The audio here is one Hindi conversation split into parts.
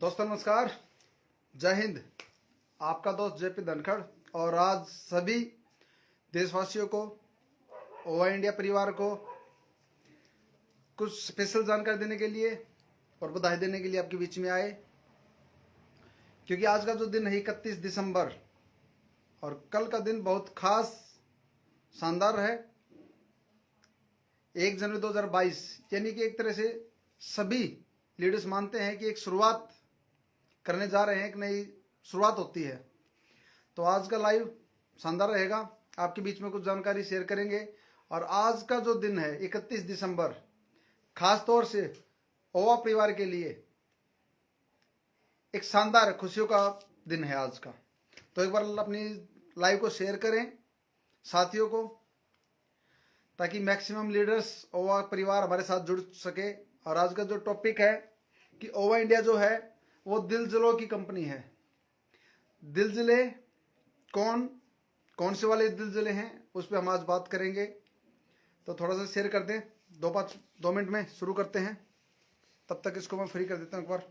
दोस्तों नमस्कार, जय हिंद। आपका दोस्त जेपी धनखड़ और आज सभी देशवासियों को, ओवा इंडिया परिवार को कुछ स्पेशल जानकारी देने के लिए और बधाई देने के लिए आपके बीच में आए, क्योंकि आज का जो दिन है 31 दिसंबर और कल का दिन बहुत खास शानदार है। 1 जनवरी 2022 यानी कि एक तरह से सभी लीडर्स मानते हैं कि एक शुरुआत करने जा रहे हैं, एक नई शुरुआत होती है। तो आज का लाइव शानदार रहेगा, आपके बीच में कुछ जानकारी शेयर करेंगे। और आज का जो दिन है 31 दिसंबर खास तौर से ओवा परिवार के लिए एक शानदार खुशियों का दिन है आज का। तो एक बार अपनी लाइव को शेयर करें साथियों को, ताकि मैक्सिमम लीडर्स ओवा परिवार हमारे साथ जुड़ सके। और आज का जो टॉपिक है कि ओवा इंडिया जो है वो दिलजिलों की कंपनी है। दिलजिले कौन से वाले दिलजिले हैं उस पर हम आज बात करेंगे। तो थोड़ा सा शेयर कर दें, 2 मिनट में शुरू करते हैं। तब तक इसको मैं फ्री कर देता हूं एक बार।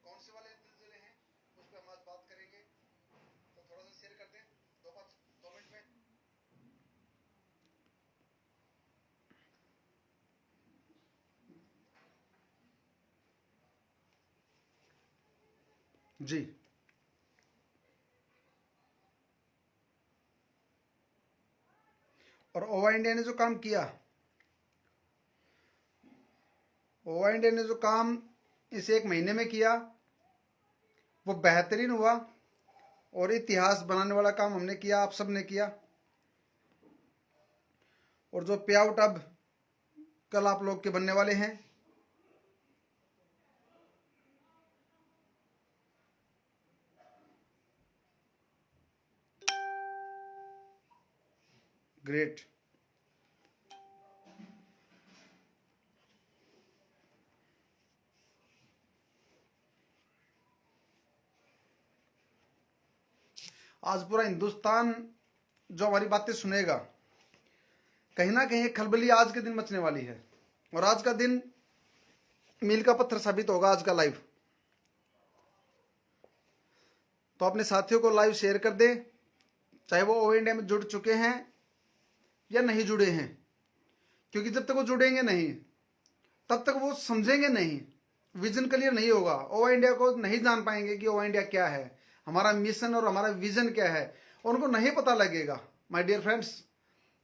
कौन से वाले दिलजिले हैं उस पर हम आज बात करेंगे। तो थोड़ा सा शेयर कर दें, 2 मिनट में। जी, और ओवा इंडिया ने जो काम किया, ओवा इंडिया ने जो काम इस 1 महीने में किया वो बेहतरीन हुआ और इतिहास बनाने वाला काम हमने किया, आप सब ने किया। और जो पे आउट अब कल आप लोग के बनने वाले हैं, ग्रेट। आज पूरा हिंदुस्तान जो हमारी बातें सुनेगा, कहीं ना कहीं खलबली आज के दिन मचने वाली है। और आज का दिन मील का पत्थर साबित होगा आज का लाइव। तो अपने साथियों को लाइव शेयर कर दे, चाहे वो ओवा इंडिया में जुड़ चुके हैं या नहीं जुड़े हैं, क्योंकि जब तक वो जुड़ेंगे नहीं तब तक वो समझेंगे नहीं, विजन क्लियर नहीं होगा, ओवा इंडिया को नहीं जान पाएंगे कि ओवा इंडिया क्या है, हमारा मिशन और हमारा विजन क्या है, और उनको नहीं पता लगेगा माय डियर फ्रेंड्स।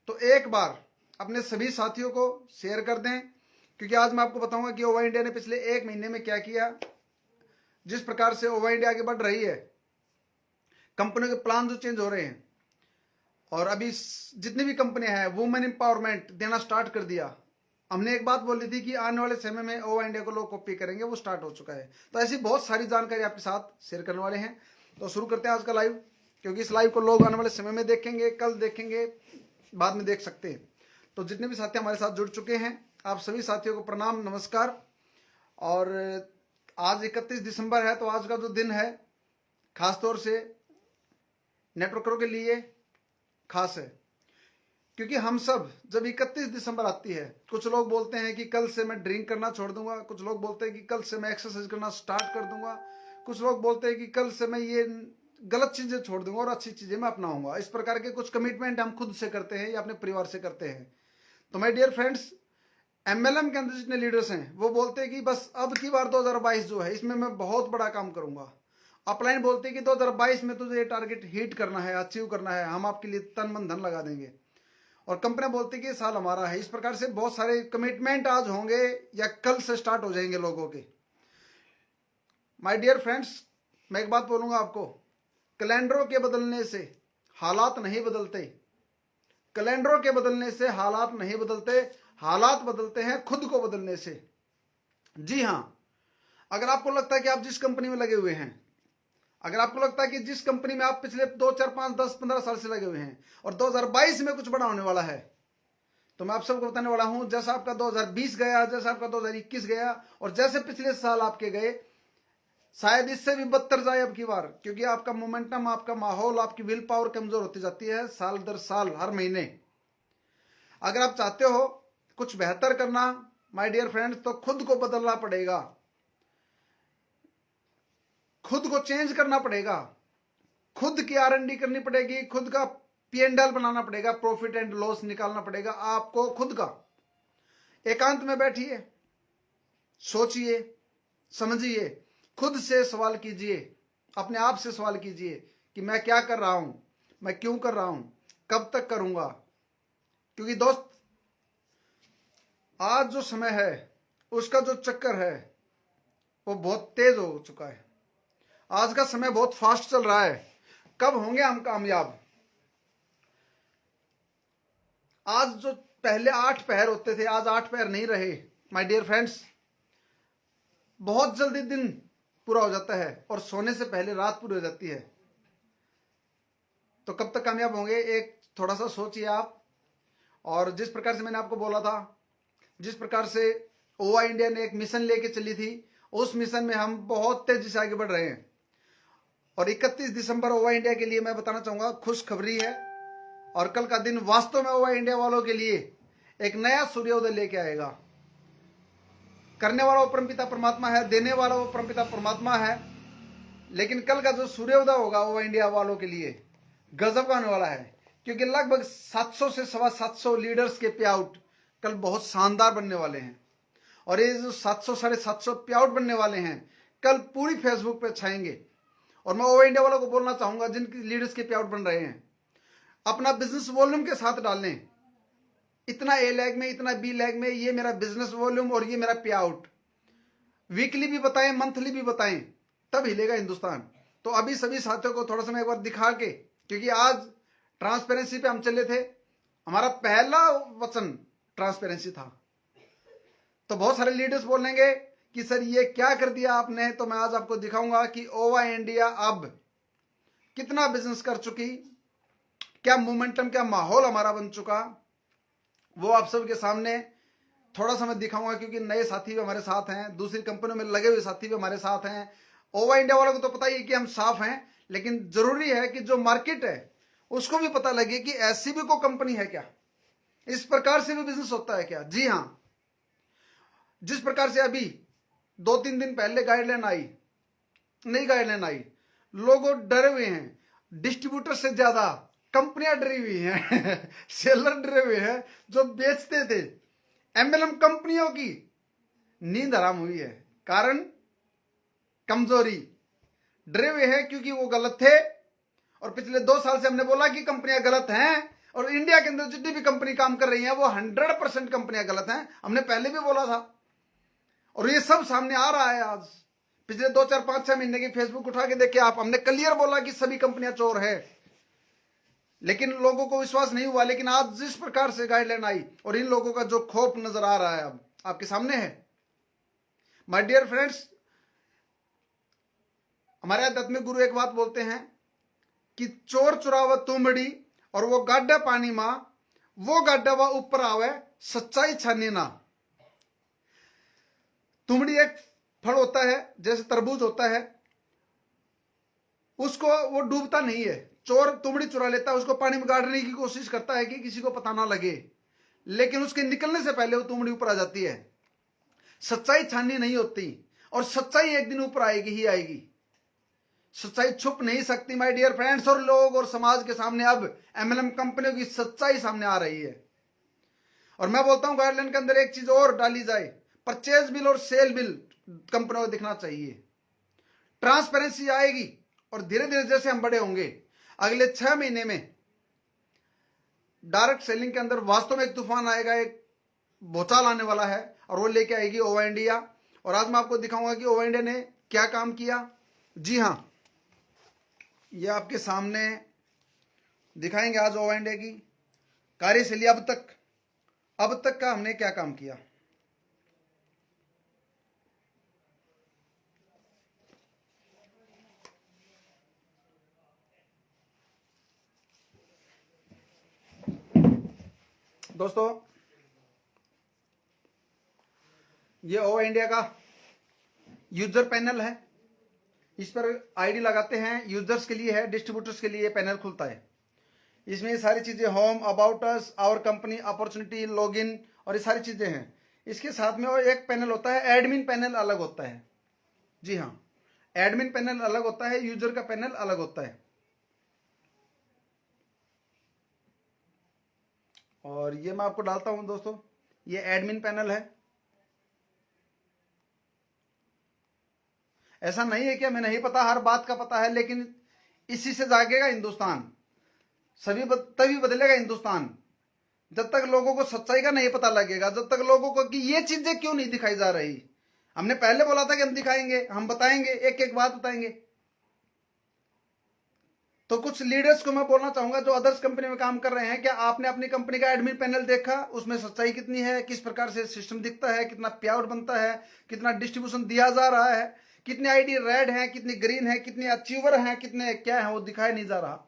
तो एक बार अपने सभी साथियों को शेयर कर दें, क्योंकि आज मैं आपको बताऊंगा कि ओवा इंडिया ने पिछले 1 महीने में क्या किया। जिस प्रकार से ओवा इंडिया आगे बढ़ रही है, कंपनियों के प्लान जो चेंज हो रहे हैं, और अभी जितनी भी कंपनियां हैं वुमेन एम्पावरमेंट देना स्टार्ट कर दिया। हमने एक बात बोली थी कि आने वाले समय में ओवा इंडिया को लोग कॉपी करेंगे, वो स्टार्ट हो चुका है। तो ऐसी बहुत सारी जानकारी आपके साथ शेयर करने वाले हैं। तो शुरू करते हैं आज का लाइव, क्योंकि इस लाइव को लोग आने वाले समय में देखेंगे, कल देखेंगे, बाद में देख सकते हैं। तो जितने भी साथी हमारे साथ जुड़ चुके हैं, आप सभी साथियों को प्रणाम, नमस्कार। और आज 31 दिसंबर है, तो आज का जो दिन है खासतौर से नेटवर्करों के लिए खास है, क्योंकि हम सब जब 31 दिसंबर आती है, कुछ लोग बोलते हैं कि कल से मैं ड्रिंक करना छोड़ दूंगा, कुछ लोग बोलते हैं कि कल से मैं एक्सरसाइज करना स्टार्ट कर दूंगा, कुछ लोग बोलते हैं कि कल से मैं ये गलत चीजें छोड़ दूंगा और अच्छी चीजें मैं अपनाऊंगा। इस प्रकार के कुछ कमिटमेंट हम खुद से करते हैं या अपने परिवार से करते हैं। तो माय डियर फ्रेंड्स, एमएलएम के अंदर जितने लीडर्स हैं वो बोलते हैं कि बस अब की बार 2022 जो है इसमें मैं बहुत बड़ा काम करूंगा। अपलाइन बोलते हैं कि 2022 में तुझे ये टारगेट हिट करना है, अचीव करना है, हम आपके लिए तन मन धन लगा देंगे। और कंपनियां बोलती है कि ये साल हमारा है। इस प्रकार से बहुत सारे कमिटमेंट आज होंगे या कल से स्टार्ट हो जाएंगे लोगों के। माय डियर फ्रेंड्स, मैं एक बात बोलूंगा आपको, कैलेंडरों के बदलने से हालात नहीं बदलते, कैलेंडरों के बदलने से हालात नहीं बदलते, हालात बदलते हैं खुद को बदलने से। जी हां, अगर आपको लगता है कि आप जिस कंपनी में लगे हुए हैं अगर आपको लगता है कि जिस कंपनी में आप पिछले 2, 4, 5, 10, 15 साल से लगे हुए हैं और 2022 में कुछ बड़ा होने वाला है, तो मैं आप सबको बताने वाला हूं, जैसा आपका 2020 गया, जैसा आपका 2021 गया और जैसे पिछले साल आपके गए, शायद इससे भी बदतर जाए अब की बार, क्योंकि आपका मोमेंटम, आपका माहौल, आपकी विल पावर कमजोर होती जाती है साल दर साल, हर महीने। अगर आप चाहते हो कुछ बेहतर करना माय डियर फ्रेंड्स, तो खुद को बदलना पड़ेगा, खुद को चेंज करना पड़ेगा, खुद की R&D करनी पड़ेगी, खुद का P&L बनाना पड़ेगा, प्रॉफिट एंड लॉस निकालना पड़ेगा आपको खुद का। एकांत में बैठिए, सोचिए, समझिए, खुद से सवाल कीजिए, अपने आप से सवाल कीजिए कि मैं क्या कर रहा हूं, मैं क्यों कर रहा हूं, कब तक करूंगा। क्योंकि दोस्त, आज जो समय है उसका जो चक्कर है वो बहुत तेज हो चुका है। आज का समय बहुत फास्ट चल रहा है। कब होंगे हम कामयाब? आज जो पहले 8 पहर होते थे, आज 8 पहर नहीं रहे माय डियर फ्रेंड्स। बहुत जल्दी दिन पूरा हो जाता है और सोने से पहले रात पूरी हो जाती है। तो कब तक कामयाब होंगे, एक थोड़ा सा सोचिए आप। और जिस प्रकार से मैंने आपको बोला था, जिस प्रकार से OY इंडिया ने एक मिशन लेके चली थी, उस मिशन में हम बहुत तेजी से आगे बढ़ रहे हैं। और 31 दिसंबर OY इंडिया के लिए मैं बताना चाहूंगा, खुशखबरी है। और कल का दिन वास्तव में OY इंडिया वालों के लिए एक नया सूर्योदय लेके आएगा। करने वाला वो परमपिता परमात्मा है, देने वाला वो परमपिता परमात्मा है, लेकिन कल का जो सूर्योदय होगा OY इंडिया वालों के लिए गजब का होने वाला है। क्योंकि लगभग 700 से 750 लीडर्स के पे आउट कल बहुत शानदार बनने वाले हैं। और ये जो 700 साढ़े 700 पे आउट बनने वाले हैं, कल पूरी फेसबुक पे छाएंगे। और मैं OY इंडिया वालों को बोलना चाहूंगा, जिनकी लीडर्स के पे आउट बन रहे हैं, अपना बिजनेस वॉल्यूम के साथ डालें। इतना A लैग में, इतना B लैग में, ये मेरा बिजनेस वॉल्यूम और ये मेरा पे आउट। वीकली भी बताएं, मंथली भी बताएं, तब हिलेगा हिंदुस्तान। तो अभी सभी साथियों को थोड़ा सा मैं एक बार दिखा के, क्योंकि आज ट्रांसपेरेंसी पे हम चले थे, हमारा पहला वचन ट्रांसपेरेंसी था। तो बहुत सारे लीडर्स बोलेंगे कि सर ये क्या कर दिया आपने। तो मैं आज आपको दिखाऊंगा कि OY इंडिया अब कितना बिजनेस कर चुकी, क्या मोमेंटम, क्या माहौल हमारा बन चुका, वो आप सबके सामने थोड़ा सा मैं दिखाऊंगा। क्योंकि नए साथी भी हमारे साथ हैं, दूसरी कंपनियों में लगे हुए साथी भी हमारे साथ हैं। OY इंडिया वालों को तो पता ही है कि हम साफ हैं, लेकिन जरूरी है कि जो मार्केट है उसको भी पता लगे कि ऐसी भी कोई कंपनी है क्या, इस प्रकार से भी बिजनेस होता है क्या। जी हाँ, जिस प्रकार से अभी 2-3 दिन पहले गाइडलाइन आई, नई गाइडलाइन आई, लोग डरे हुए हैं, डिस्ट्रीब्यूटर से ज्यादा कंपनियां डरी हुई हैं सेलर डरे हुए हैं, जो बेचते थे। MLM कंपनियों की नींद हराम हुई है। कारण कमजोरी, डरे हुए हैं क्योंकि वो गलत थे। और पिछले 2 साल से हमने बोला कि कंपनियां गलत हैं, और इंडिया के अंदर जितनी भी कंपनी काम कर रही हैं वो 100% कंपनियां गलत हैं। हमने पहले भी बोला था और ये सब सामने आ रहा है आज। पिछले 2, 4, 5, 6 महीने की फेसबुक उठा के देखिए आप, हमने क्लियर बोला कि सभी कंपनियां चोर है, लेकिन लोगों को विश्वास नहीं हुआ। लेकिन आज जिस प्रकार से गाइडलाइन आई और इन लोगों का जो खौफ नजर आ रहा है अब आपके सामने है माय डियर फ्रेंड्स। हमारे आध्यात्मिक गुरु एक बात बोलते हैं कि चोर चुराव तुमड़ी और वो गाड्डा पानी मां, वो गाड्डा वा ऊपर आवे, सच्चाई छानी ना। तुमड़ी एक फल होता है, जैसे तरबूज होता है, उसको वो डूबता नहीं है। चोर तुमड़ी चुरा लेता है, उसको पानी में गाड़ने की कोशिश करता है कि किसी को पता ना लगे, लेकिन उसके निकलने से पहले वो तुमड़ी ऊपर आ जाती है। सच्चाई छाननी नहीं होती, और सच्चाई एक दिन ऊपर आएगी ही आएगी। सच्चाई छुप नहीं सकती माय डियर फ्रेंड्स। और लोग और समाज के सामने अब MLM कंपनियों की सच्चाई सामने आ रही है। और मैं बोलता हूं गाइडलाइन के अंदर एक चीज और डाली जाए, परचेज बिल और सेल बिल कंपनियों को दिखना चाहिए। ट्रांसपेरेंसी आएगी और धीरे धीरे जैसे हम बड़े होंगे, अगले 6 महीने में डायरेक्ट सेलिंग के अंदर वास्तव में एक तूफान आएगा, एक भूचाल आने वाला है, और वो लेके आएगी OY इंडिया। और आज मैं आपको दिखाऊंगा कि OY इंडिया ने क्या काम किया। जी हाँ, ये आपके सामने दिखाएंगे आज OY इंडिया की कार्यशैली, अब तक का हमने क्या काम किया। दोस्तों ये ओवा इंडिया का यूजर पैनल है, इस पर आईडी लगाते हैं, यूजर्स के लिए है, डिस्ट्रीब्यूटर्स के लिए पैनल खुलता है। इसमें ये सारी चीजें home, about us, our company, opportunity, login और ये सारी चीजें हैं। इसके साथ में और एक पैनल होता है, एडमिन पैनल अलग होता है। जी हाँ, एडमिन पैनल अलग होता है, यूजर का पैनल अलग होता है। और ये मैं आपको डालता हूं दोस्तों, ये एडमिन पैनल है। ऐसा नहीं है कि हमें नहीं पता, हर बात का पता है, लेकिन इसी से जागेगा हिंदुस्तान, तभी बदलेगा हिंदुस्तान। जब तक लोगों को सच्चाई का नहीं पता लगेगा, जब तक लोगों को कि ये चीजें क्यों नहीं दिखाई जा रही। हमने पहले बोला था कि हम दिखाएंगे, हम बताएंगे, एक एक बात बताएंगे। तो कुछ लीडर्स को मैं बोलना चाहूंगा जो अदर्स कंपनी में काम कर रहे हैं, क्या आपने अपनी कंपनी का एडमिन पैनल देखा? उसमें सच्चाई कितनी है, किस प्रकार से सिस्टम दिखता है, कितना पे आउट बनता है, कितना डिस्ट्रीब्यूशन दिया जा रहा है, कितने आईडी रेड है, कितनी ग्रीन है, कितने अचीवर हैं, कितने क्या है, वो दिखाया नहीं जा रहा।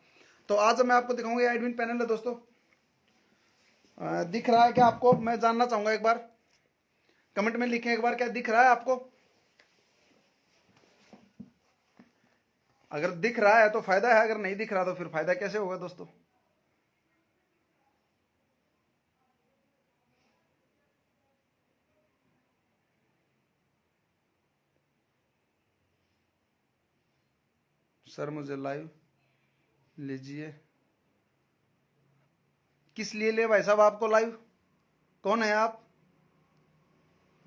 तो आज मैं आपको दिखाऊंगा एडमिन पैनल है दोस्तों। दिख रहा है क्या आपको? मैं जानना चाहूंगा, एक बार कमेंट में लिखें एक बार, क्या दिख रहा है आपको? अगर दिख रहा है तो फायदा है, अगर नहीं दिख रहा तो फिर फायदा कैसे होगा दोस्तों? सर मुझे लाइव लीजिए। किस लिए ले भाई साहब आपको लाइव? कौन है आप?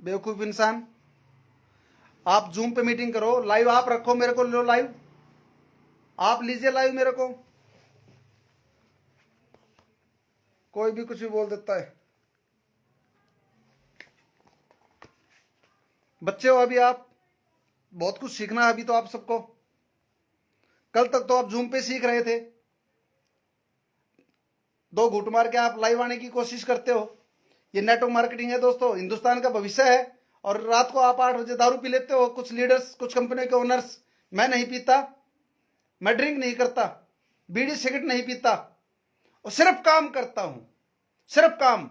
बेवकूफ इंसान। आप जूम पे मीटिंग करो, लाइव आप रखो, मेरे को लो लाइव, आप लीजिए लाइव मेरे को। कोई भी कुछ भी बोल देता है। बच्चे हो अभी आप, बहुत कुछ सीखना है अभी तो आप सबको। कल तक तो आप जूम पे सीख रहे थे, दो घूट मार के आप लाइव आने की कोशिश करते हो। ये नेटवर्क मार्केटिंग है दोस्तों, हिंदुस्तान का भविष्य है। और रात को आप 8 बजे दारू पी लेते हो, कुछ लीडर्स, कुछ कंपनियों के ओनर्स। मैं नहीं पीता, मैं ड्रिंक नहीं करता, बीड़ी सिगरेट नहीं पीता, और सिर्फ काम करता हूं, सिर्फ काम।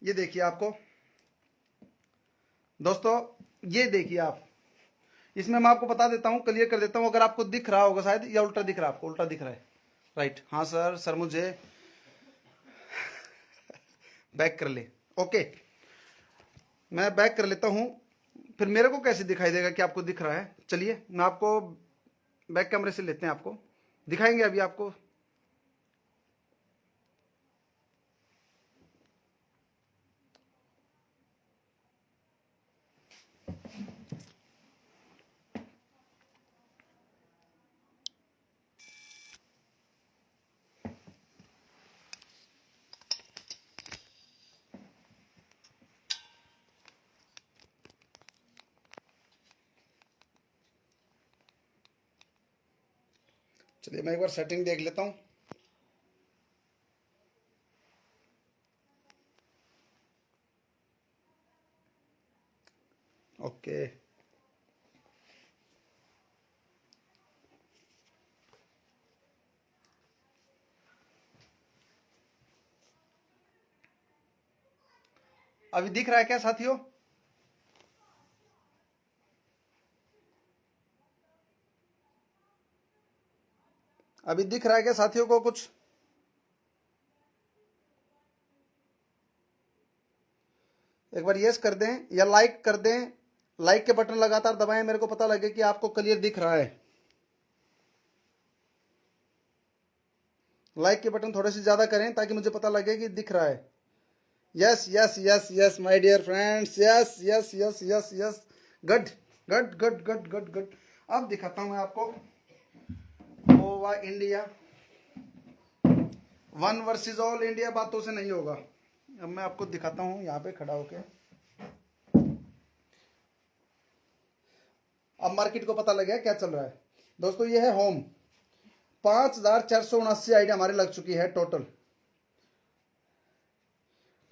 ये देखिए आपको दोस्तों, ये देखिए आप, इसमें मैं आपको बता देता हूं, क्लियर कर देता हूं। अगर आपको दिख रहा होगा शायद, या उल्टा दिख रहा है आपको? उल्टा दिख रहा है, राइट। हाँ सर मुझे बैक कर ले। ओके, मैं बैक कर लेता हूं, फिर मेरे को कैसे दिखाई देगा कि आपको दिख रहा है? चलिए मैं आपको बैक कैमरे से लेते हैं, आपको दिखाएंगे अभी आपको। चलिए मैं एक बार सेटिंग देख लेता हूं। ओके, अभी दिख रहा है क्या साथियों? अभी दिख रहा है क्या साथियों को कुछ? एक बार यस कर दें या लाइक कर दें। लाइक के बटन लगातार दबाएं, मेरे को पता लगे कि आपको क्लियर दिख रहा है। लाइक के बटन थोड़े से ज्यादा करें ताकि मुझे पता लगे कि दिख रहा है। Yes yes yes yes my dear friends, yes yes yes yes yes, good good good good good good. अब दिखाता हूं मैं आपको ओवा India, one versus all India बातों से नहीं होगा। अब मैं आपको दिखाता हूं यहां पे खड़ा होके। अब मार्केट को पता लग गया क्या चल रहा है दोस्तों। ये है होम, 5479 आईडी हमारे लग चुकी है टोटल।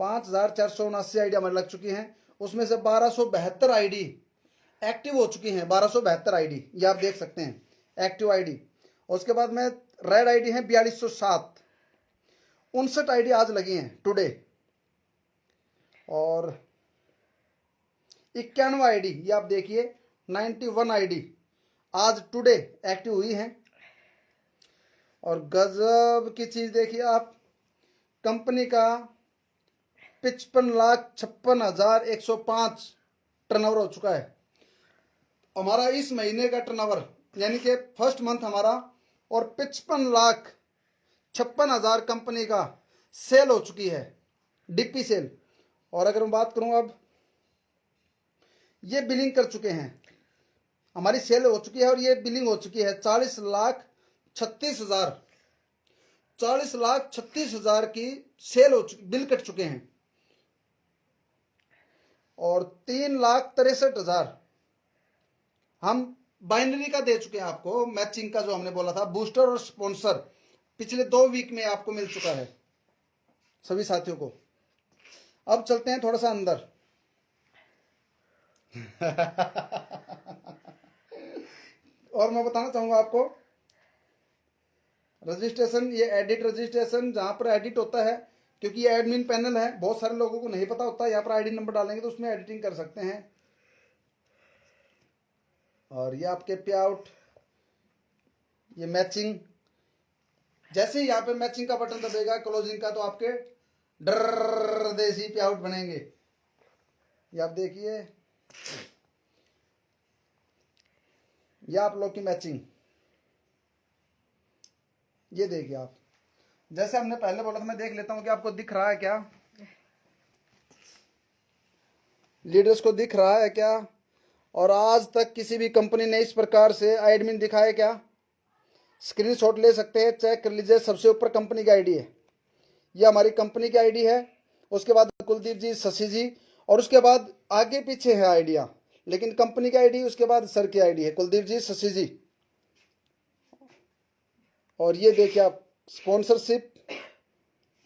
5479 आईडी हमारे लग चुकी हैं, उसमें से 1272 आईडी एक्टिव हो चुकी हैं। 1272 आईडी, ये आप देख सकते हैं एक्टिव आईडी। उसके बाद में रेड आईडी है 4207, 59 आईडी आज लगी हैं टुडे। और 91 आईडी, ये आप देखिए 91 आईडी आज टुडे एक्टिव हुई हैं। और गजब की चीज देखिए आप, कंपनी का 55,56,105 टर्नओवर हो चुका है। हमारा इस महीने का टर्नओवर यानी कि फर्स्ट मंथ हमारा, और 55,56,000 कंपनी का सेल हो चुकी है, डीपी सेल। और अगर मैं बात करूं, अब ये बिलिंग कर चुके हैं, हमारी सेल हो चुकी है और ये बिलिंग हो चुकी है 40,36,000, 40,36,000 की सेल हो चुकी, बिल कट चुके हैं। और 3,63,000 हम बाइनरी का दे चुके हैं आपको, मैचिंग का जो हमने बोला था, बूस्टर और स्पॉन्सर पिछले 2 वीक में आपको मिल चुका है सभी साथियों को। अब चलते हैं थोड़ा सा अंदर। और मैं बताना चाहूंगा आपको, रजिस्ट्रेशन, ये एडिट रजिस्ट्रेशन जहां पर एडिट होता है, क्योंकि ये एडमिन पैनल है, बहुत सारे लोगों को नहीं पता होता, यहाँ पर आईडी नंबर डालेंगे तो उसमें एडिटिंग कर सकते हैं। और ये आपके पे आउट, ये मैचिंग, जैसे ही यहाँ पे मैचिंग का बटन दबेगा क्लोजिंग का, तो आपके डर देसी पे आउट बनेंगे। ये आप देखिए, ये आप लोग की मैचिंग, ये देखिए आप, जैसे हमने पहले बोला था, मैं देख लेता हूं कि आपको दिख रहा है क्या, लीडर्स को दिख रहा है क्या। और आज तक किसी भी कंपनी ने इस प्रकार से एडमिन दिखाया क्या? स्क्रीनशॉट ले सकते हैं, चेक कर लीजिए। सबसे ऊपर कंपनी की आईडी है, ये हमारी कंपनी की आईडी है। उसके बाद कुलदीप जी, शशि जी, और उसके बाद आगे पीछे है आइडिया, लेकिन कंपनी की आईडी, उसके बाद सर की आईडी है, कुलदीप जी, शशि जी। और ये देखिए आप स्पॉन्सरशिप,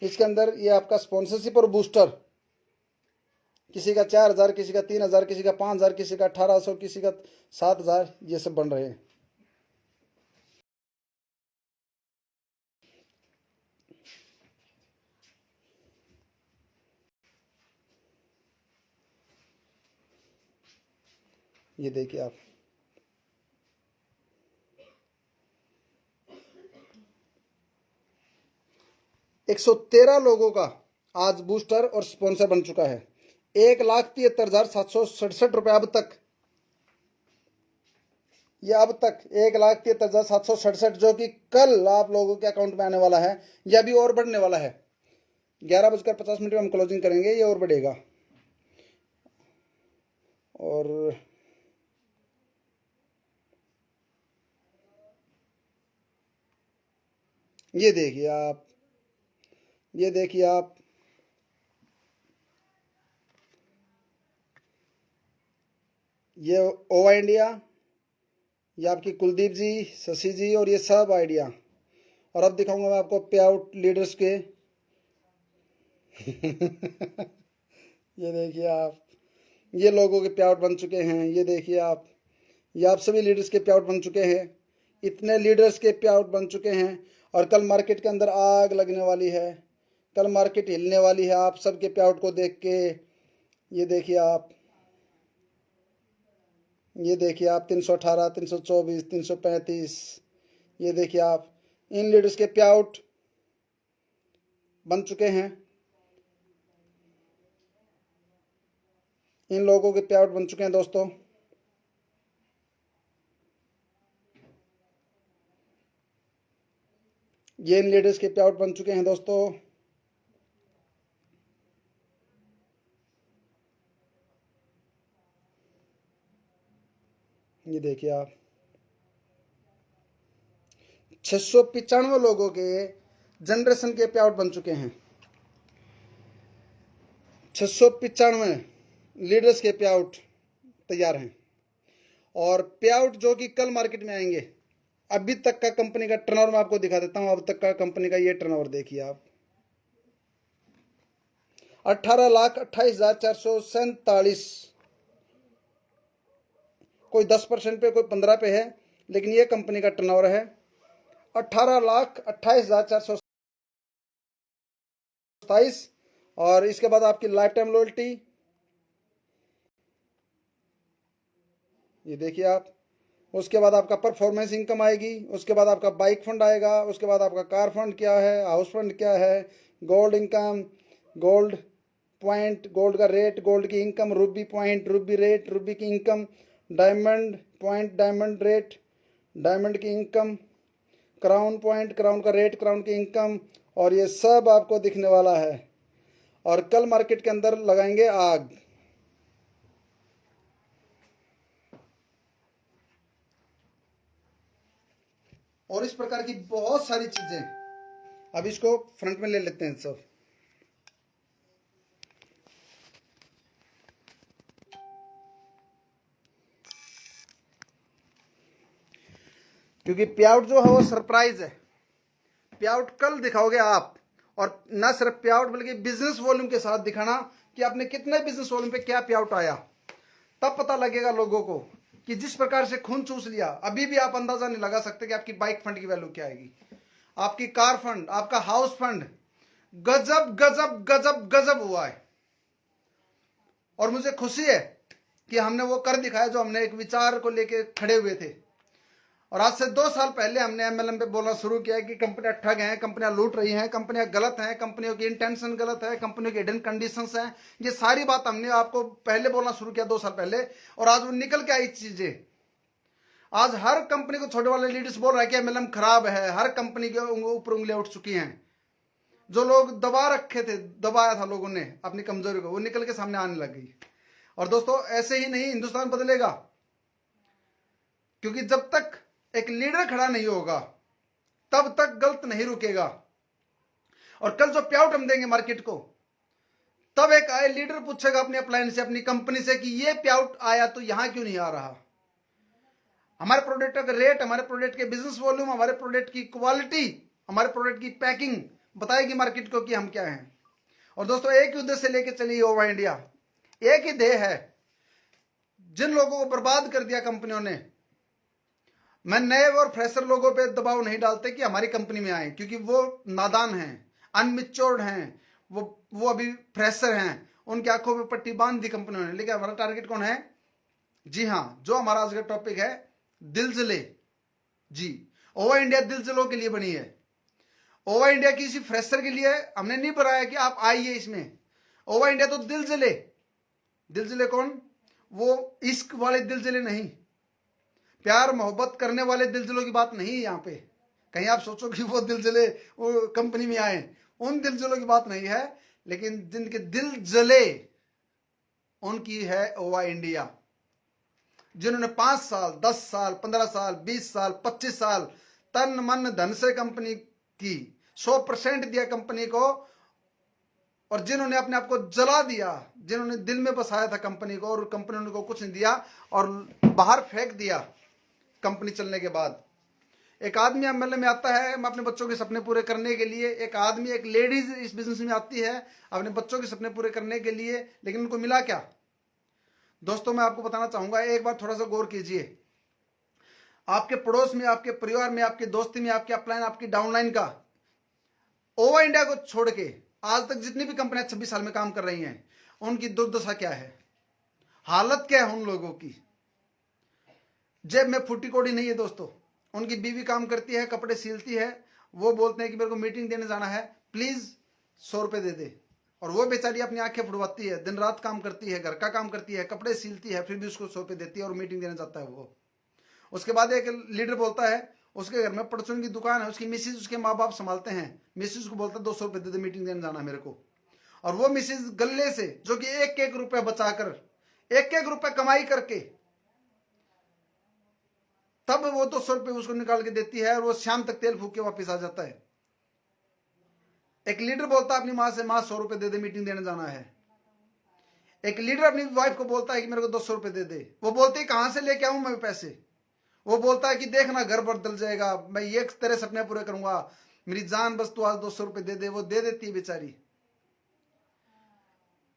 इसके अंदर ये आपका स्पॉन्सरशिप और बूस्टर, किसी का 4,000, किसी का 3,000, किसी का 5,000, किसी का 1,800, किसी का 7,000, ये सब बन रहे हैं। ये देखिए आप, एक 113 लोगों का आज बूस्टर और स्पॉन्सर बन चुका है। 1,73,767 रुपए अब तक, ये अब तक 1,73,767, जो कि कल आप लोगों के अकाउंट में आने वाला है, या भी और बढ़ने वाला है। 11:50 में हम क्लोजिंग करेंगे, ये और बढ़ेगा। और ये देखिए आप, ये देखिए आप, ये ओवा इंडिया, ये आपकी कुलदीप जी, शशि जी, और ये सब आइडिया। और अब दिखाऊंगा मैं आपको पे आउट लीडर्स के। ये देखिए आप, ये लोगों के पे आउट बन चुके हैं। ये देखिए आप, ये आप सभी लीडर्स के पे आउट बन चुके हैं। इतने लीडर्स के पे आउट बन चुके हैं। और कल मार्केट के अंदर आग लगने वाली है, कल मार्केट हिलने वाली है आप सबके पे आउट को देख के। ये देखिए आप, ये देखिए आप 318, 324, 335, ये देखिए आप, इन लीडर्स के पे आउट बन चुके हैं। इन लोगों के पे आउट बन चुके हैं दोस्तों। ये इन लीडर्स के पे आउट बन चुके हैं दोस्तों। ये देखिए आप, 695 लोगों के जनरेशन के पे आउट बन चुके हैं। 695 लीडर्स के पे आउट तैयार हैं। और पे आउट जो कि कल मार्केट में आएंगे। अभी तक का कंपनी का टर्नओवर मैं आपको दिखा देता हूं। अब तक का कंपनी का ये टर्नओवर देखिए आप, 18,28,447। कोई 10% पे, कोई 15 पे है, लेकिन ये कंपनी का टर्नओवर है। 18,28,427 और इसके बाद आपकी लाइफ टाइम लॉयल्टी, ये देखिए आप। उसके बाद आपका परफॉर्मेंस इनकम आएगी, उसके बाद आपका बाइक फंड आएगा, उसके बाद आपका कार फंड क्या है, हाउस फंड क्या है, gold income, gold point, gold का रेट, गोल्ड की income, ruby point, ruby rate, ruby की income, diamond point, diamond rate, diamond की इनकम, क्राउन पॉइंट, क्राउन का रेट, क्राउन की इनकम, और ये सब आपको दिखने वाला है। और कल मार्केट के अंदर लगाएंगे आग। और इस प्रकार की बहुत सारी चीजें। अब इसको फ्रंट में ले लेते हैं सब। क्योंकि पे आउट जो है वो सरप्राइज है। पे आउट कल दिखाओगे आप, और ना सिर्फ पे आउट बल्कि बिजनेस वॉल्यूम के साथ दिखाना कि आपने कितने बिजनेस वॉल्यूम पे क्या पे आउट आया। तब पता लगेगा लोगों को कि जिस प्रकार से खून चूस लिया, अभी भी आप अंदाजा नहीं लगा सकते कि आपकी बाइक फंड की वैल्यू क्या आएगी, आपकी कार फंड, आपका हाउस फंड। गजब गजब गजब गजब हुआ है। और मुझे खुशी है कि हमने वो कर दिखाया जो हमने एक विचार को लेके खड़े हुए थे। और आज से 2 साल पहले हमने एमएलएम पे बोलना शुरू किया कि कंपनियां ठग हैं, कंपनियां लूट रही हैं, कंपनियां गलत हैं, कंपनियों की इंटेंशन गलत है, कंपनियों की हिडन कंडीशंस हैं। ये सारी बात हमने आपको पहले बोलना शुरू किया 2 साल पहले, और आज वो निकल के आई चीजें। आज हर कंपनी को छोटे वाले लीडर्स बोल रहा है कि एमएलएम खराब है। हर कंपनी के ऊपर उंगलियां उठ चुकी हैं। जो लोग दबा रखे थे, दबाया था लोगों ने अपनी कमजोरी को, वो निकल के सामने आने लग गई। और दोस्तों ऐसे ही नहीं हिंदुस्तान बदलेगा, क्योंकि जब तक एक लीडर खड़ा नहीं होगा तब तक गलत नहीं रुकेगा। और कल जो पे आउट हम देंगे मार्केट को, तब एक आए लीडर पूछेगा अपनी अपलाइन से, अपनी कंपनी से कि ये पे आउट आया तो यहां क्यों नहीं आ रहा। हमारे प्रोडक्ट का रेट, हमारे प्रोडक्ट के बिजनेस वॉल्यूम, हमारे प्रोडक्ट की क्वालिटी, हमारे प्रोडक्ट की पैकिंग बताएगी मार्केट को कि हम क्या हैं। और दोस्तों एक ही उद्देश्य लेके चली ओवा इंडिया, एक ही ध्येय है। जिन लोगों को बर्बाद कर दिया कंपनियों ने, मैं नए और फ्रेशर लोगों पे दबाव नहीं डालते कि हमारी कंपनी में आए, क्योंकि वो नादान हैं, अनमिच्योर्ड हैं, वो अभी फ्रेशर हैं, उनकी आंखों पे पट्टी बांध दी कंपनियों ने। लेकिन हमारा टारगेट कौन है? जी हाँ, जो हमारा आज का टॉपिक है, दिलजले। जी, ओवा इंडिया दिलजलों के लिए बनी है। ओवा इंडिया किसी फ्रेशर के लिए हमने नहीं बनाया कि आप आइए इसमें। ओवा इंडिया तो दिलजले। दिलजले कौन? वो इश्क वाले दिलजले नहीं, प्यार मोहब्बत करने वाले दिलजलों की बात नहीं है यहाँ पे। कहीं आप सोचो कि वो दिलजले वो कंपनी में आए, उन दिलजलों की बात नहीं है। लेकिन जिनके दिल जले, उनकी है ओवा इंडिया। जिन्होंने 5 साल, 10 साल, 15 साल, 20 साल, 25 साल तन मन धन से कंपनी की, 100% दिया कंपनी को, और जिन्होंने अपने आप को जला दिया, जिन्होंने दिल में बसाया था कंपनी को, और कंपनी ने उनको कुछ नहीं दिया और बाहर फेंक दिया कंपनी चलने के बाद। एक आदमी एमएलए में आता है अपने बच्चों के सपने पूरे करने के लिए, एक आदमी, एक लेडीज इस बिजनेस में आती है अपने बच्चों के सपने पूरे करने के लिए, लेकिन उनको मिला क्या? दोस्तों मैं आपको बताना चाहूंगा, एक बार थोड़ा सा गौर कीजिए। आपके पड़ोस में, आपके परिवार में, आपकी दोस्ती में, आपकी अपलाइन, आपकी डाउनलाइन का, ओवा इंडिया को छोड़ के आज तक जितनी भी कंपनियां 26 साल में काम कर रही हैं, उनकी दुर्दशा क्या है, हालत क्या है उन लोगों की? जेब में फूटी कोड़ी नहीं है दोस्तों। उनकी बीवी काम करती है, कपड़े सिलती है, वो बोलते हैं कि मेरे को मीटिंग देने जाना है, प्लीज 100 रुपए दे दे। और वो बेचारी अपनी आंखें फुड़वाती है, दिन रात काम करती है, घर का काम करती है, कपड़े सिलती है, फिर भी उसको 100 रुपए देती है और मीटिंग देने जाता है वो। उसके बाद एक लीडर बोलता है, उसके घर में परचून की दुकान है, उसकी मिसिज, उसके माँ बाप संभालते हैं, मिसिज को बोलता है 200 रुपए दे दे, मीटिंग देने जाना है मेरे को। और वो मिसिज गले से, जो कि एक एक रुपए बचाकर, एक एक रुपए कमाई करके, तब वो 200 रुपए उसको निकाल के देती है, और वो शाम तक तेल फूक के वापिस आ जाता है। एक लीडर बोलता है अपनी माँ से, माँ 100 रुपए दे दे, मीटिंग देने जाना है। एक लीडर अपनी वाइफ को बोलता है कि मेरे को 200 रुपए दे दे। वो बोलती है कहां से लेके आऊं मैं पैसे? वो बोलता है कि देखना घर बदल जाएगा, मैं ये तेरे सपने पूरे करूंगा, मेरी जान बस तू आज 200 रुपए दे दे। वो दे देती है बेचारी।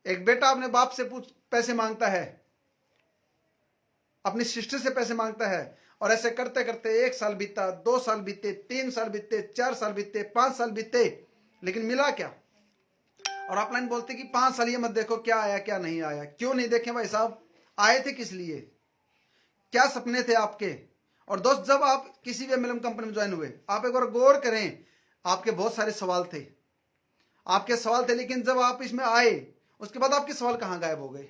एक बेटा अपने बाप से पैसे मांगता है, अपनी सिस्टर से पैसे मांगता है, और ऐसे करते करते 1 साल बीता, 2 साल बीते, 3 साल बीते, 4 साल बीते, 5 साल बीते, लेकिन मिला क्या? और ऑफलाइन बोलते कि 5 साल ये मत देखो क्या आया क्या नहीं आया। क्यों नहीं देखें भाई साहब? आए थे किस लिए? क्या सपने थे आपके? और दोस्त, जब आप किसी भी एमएलएम कंपनी में ज्वाइन हुए, आप एक बार गौर करें, आपके बहुत सारे सवाल थे, लेकिन जब आप इसमें आए उसके बाद आपके सवाल कहां गायब हो गए?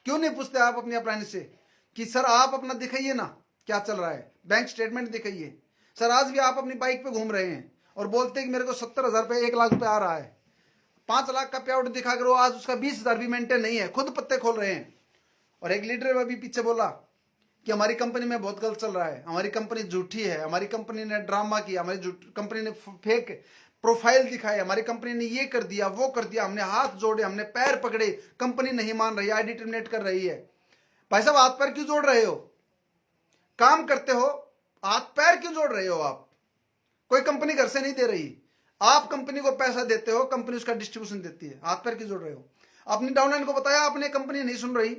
क्यों नहीं पूछते आप अपनी अपलाइन से कि सर आप अपना दिखाइए ना, क्या चल रहा है, बैंक स्टेटमेंट दिखाइए। सर आज भी आप अपनी बाइक पे घूम रहे हैं और बोलते हैं कि मेरे को 70,000 रुपये, 1 लाख रुपए आ रहा है, 5 लाख का पे आउट दिखा कर आज उसका 20,000 भी मेंटेन नहीं है, खुद पत्ते खोल रहे हैं। और एक लीडर अभी पीछे बोला कि हमारी कंपनी में बहुत गलत चल रहा है, हमारी कंपनी झूठी है, हमारी कंपनी ने ड्रामा किया, हमारी कंपनी ने फेक प्रोफाइल दिखाए, हमारी कंपनी ने ये कर दिया वो कर दिया, हमने हाथ जोड़े, हमने पैर पकड़े, कंपनी नहीं मान रही, आईडी टर्मिनेट कर रही है। भाई साहब हाथ पैर क्यों जोड़ रहे हो? काम करते हो, हाथ पैर क्यों जोड़ रहे हो आप? कोई कंपनी घर से नहीं दे रही, आप कंपनी को पैसा देते हो, कंपनी उसका डिस्ट्रीब्यूशन देती है, हाथ पैर क्यों जोड़ रहे हो? अपनी डाउनलाइन को बताया आपने, कंपनी नहीं सुन रही।